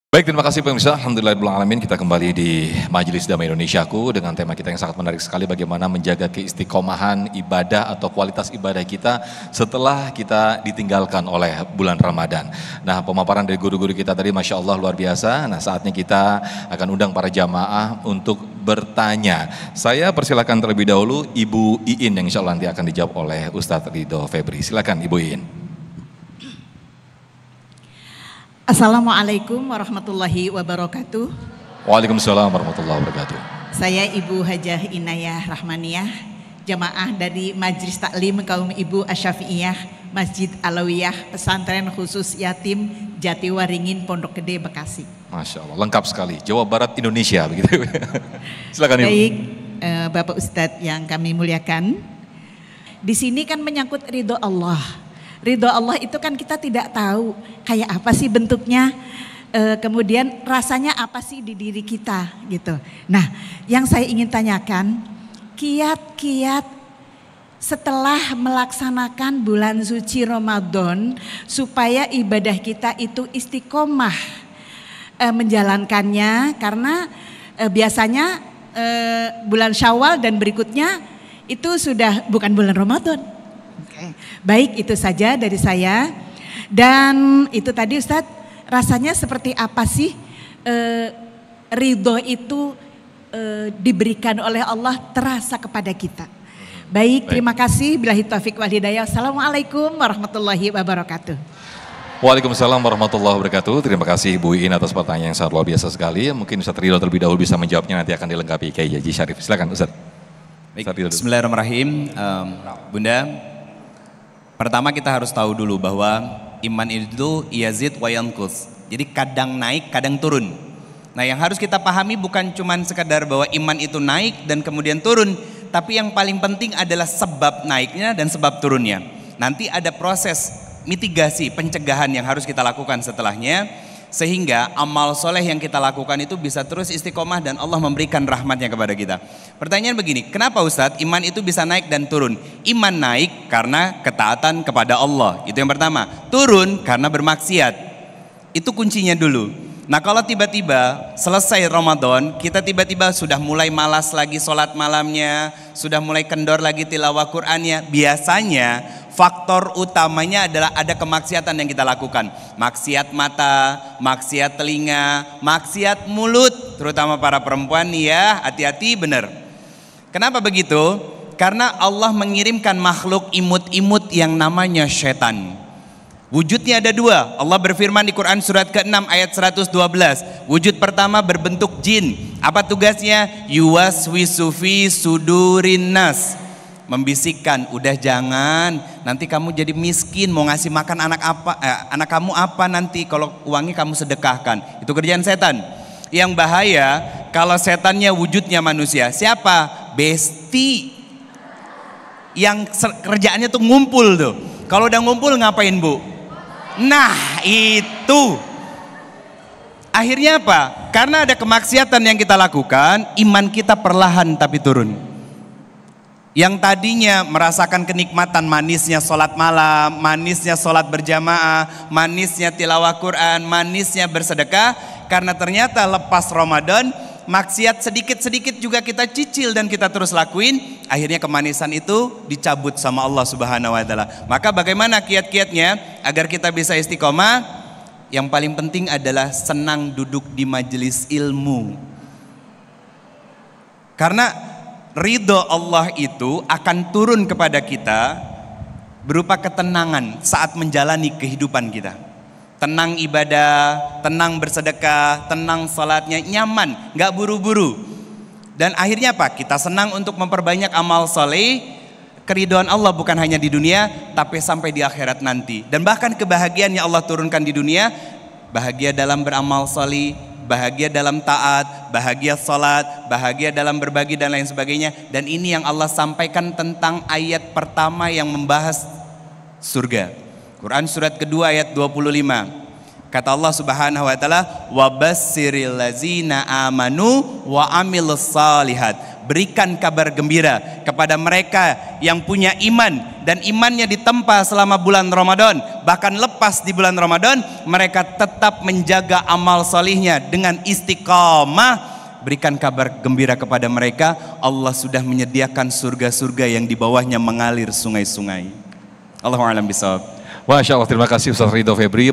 Baik, terima kasih pemirsa. Alhamdulillahirrahmanirrahim. Kita kembali di Majelis Damai Indonesiaku dengan tema kita yang sangat menarik sekali, bagaimana menjaga keistiqomahan ibadah atau kualitas ibadah kita setelah kita ditinggalkan oleh bulan Ramadan. Nah, pemaparan dari guru-guru kita tadi Masya Allah luar biasa. Nah, saatnya kita akan undang para jamaah untuk bertanya. Saya persilakan terlebih dahulu Ibu Iin yang insya Allah nanti akan dijawab oleh Ustadz Ridho Febri. Silakan Ibu Iin. Assalamualaikum warahmatullahi wabarakatuh. Waalaikumsalam warahmatullahi wabarakatuh. Saya Ibu Hajah Inayah Rahmaniyah, jamaah dari Majelis Taklim Kaum Ibu Asyafi'iyah Masjid Alawiyah Pesantren Khusus Yatim Jatiwaringin Pondok Gede Bekasi. Masya Allah, lengkap sekali. Jawa Barat Indonesia begitu. Silakan Ibu. Baik, Bapak Ustadz yang kami muliakan. Di sini kan menyangkut ridho Allah. Ridho Allah itu kan kita tidak tahu kayak apa sih bentuknya, kemudian rasanya apa sih di diri kita gitu. Nah, yang saya ingin tanyakan, kiat-kiat setelah melaksanakan bulan suci Ramadan supaya ibadah kita itu istiqomah menjalankannya, karena biasanya bulan Syawal dan berikutnya itu sudah bukan bulan Ramadan. Baik, itu saja dari saya. Dan itu tadi Ustadz, rasanya seperti apa sih ridho itu diberikan oleh Allah terasa kepada kita. Baik, terima kasih. Billahi taufiq wal hidayah. Assalamualaikum warahmatullahi wabarakatuh. Waalaikumsalam warahmatullahi wabarakatuh. Terima kasih Bu Iin atas pertanyaan yang sangat luar biasa sekali. Mungkin Ustadz Ridho terlebih dahulu bisa menjawabnya, nanti akan dilengkapi Kiai Haji Syarif. Silakan Ustadz. Bismillahirrahmanirrahim. Bunda, pertama kita harus tahu dulu bahwa iman itu yazid wa yanqus. Jadi kadang naik, kadang turun. Nah, yang harus kita pahami bukan cuma sekadar bahwa iman itu naik dan kemudian turun, tapi yang paling penting adalah sebab naiknya dan sebab turunnya. Nanti ada proses mitigasi, pencegahan yang harus kita lakukan setelahnya, sehingga amal soleh yang kita lakukan itu bisa terus istiqomah dan Allah memberikan rahmatnya kepada kita. Pertanyaan begini, kenapa Ustadz iman itu bisa naik dan turun? Iman naik karena ketaatan kepada Allah, itu yang pertama. Turun karena bermaksiat, itu kuncinya dulu. Nah, kalau tiba-tiba selesai Ramadan, kita tiba-tiba sudah mulai malas lagi sholat malamnya, sudah mulai kendor lagi tilawah Qur'annya, biasanya faktor utamanya adalah ada kemaksiatan yang kita lakukan. Maksiat mata, maksiat telinga, maksiat mulut, terutama para perempuan nih ya, hati-hati benar. Kenapa begitu? Karena Allah mengirimkan makhluk imut-imut yang namanya setan. Wujudnya ada dua. Allah berfirman di Quran surat ke-6 ayat 112. Wujud pertama berbentuk jin. Apa tugasnya? Yuwaswisu fi sudurin nas. Membisikkan, udah jangan, nanti kamu jadi miskin, mau ngasih makan anak kamu apa nanti kalau uangnya kamu sedekahkan. Itu kerjaan setan. Yang bahaya kalau setannya wujudnya manusia. Siapa? Besti. Yang kerjaannya tuh ngumpul tuh. Kalau udah ngumpul ngapain Bu? Nah itu. Akhirnya apa? Karena ada kemaksiatan yang kita lakukan, iman kita perlahan tapi turun. Yang tadinya merasakan kenikmatan manisnya sholat malam, manisnya sholat berjamaah, manisnya tilawah Quran, manisnya bersedekah, karena ternyata lepas Ramadan, maksiat sedikit-sedikit juga kita cicil dan kita terus lakuin, akhirnya kemanisan itu dicabut sama Allah Subhanahu wa Ta'ala. Maka bagaimana kiat-kiatnya agar kita bisa istiqomah? Yang paling penting adalah senang duduk di majelis ilmu. Karena ridho Allah itu akan turun kepada kita berupa ketenangan saat menjalani kehidupan kita. Tenang ibadah, tenang bersedekah, tenang salatnya, nyaman, gak buru-buru. Dan akhirnya apa? Kita senang untuk memperbanyak amal soleh. Keridhaan Allah bukan hanya di dunia, tapi sampai di akhirat nanti. Dan bahkan kebahagiaan yang Allah turunkan di dunia, bahagia dalam beramal soleh, bahagia dalam taat, bahagia salat, bahagia dalam berbagi dan lain sebagainya. Dan ini yang Allah sampaikan tentang ayat pertama yang membahas surga. Quran surat kedua ayat 25. Kata Allah Subhanahu wa Ta'ala, "Wabassiril ladzina amanu wa amilus salihat." berikan kabar gembira kepada mereka yang punya iman dan imannya ditempa selama bulan Ramadan, bahkan lepas di bulan Ramadan mereka tetap menjaga amal solihnya dengan istiqamah. Berikan kabar gembira kepada mereka, Allah sudah menyediakan surga-surga yang di bawahnya mengalir sungai-sungai. Allahu a'lam bishawab. Masya Allah, terima kasih Ustaz Ridho Febri.